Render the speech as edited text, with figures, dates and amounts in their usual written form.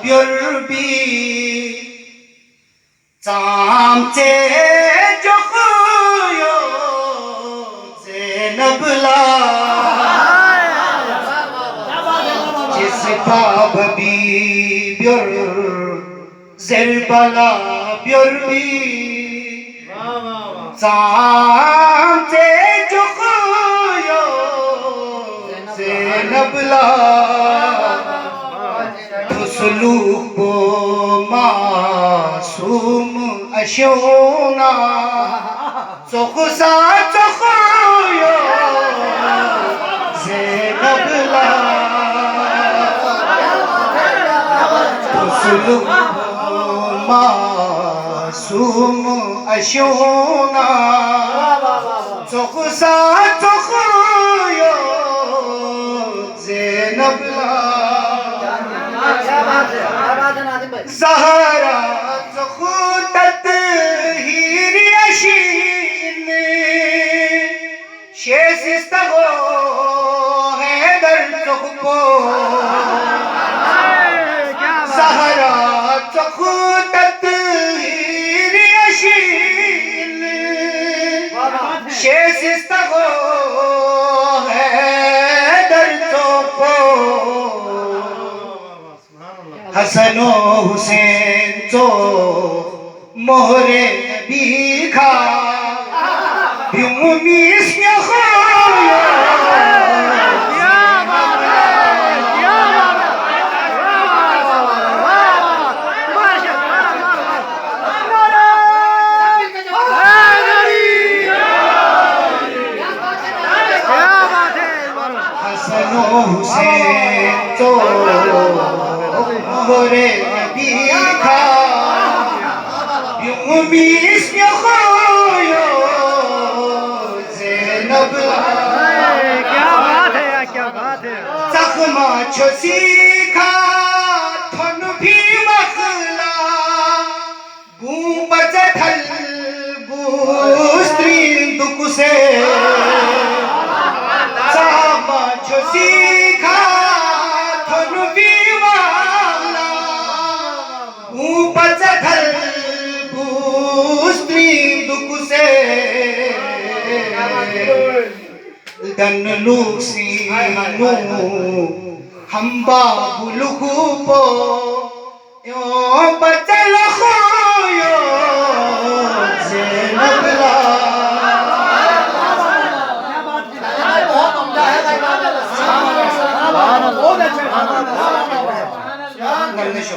Björbi Zamce Jokuyo Zenabla Jis Babi Björ Zerbala Björbi Zamce Jokuyo Zenabla Suluk bo masum ashona Sokhusa sokhuyo Zenabla Suluk bo masum ashona Sokhusa sokhuyo Zenabla Zahara Zuhutat Hiriyashin Shezistago Haidar Zuhbo Zahara Zuhutat Hiriyashin Shezistago Haidar Zuhbo Hasan o Hussein to mohre nabi kha biumis ya khoya ya baba Hasan o Hussein to mohre nabi kha biumis ya khoya Zenabla क्या बात है यार क्या बात है Zakhma chosi kha thon bhi makhla Gumbat thal bustrin duk se Zakhma chosi kha thon bhi makhla Gumbat thal bustrin duk se Dan luksi nu hamba buluku po yo batal khoyo Zenabla बहुत अच्छा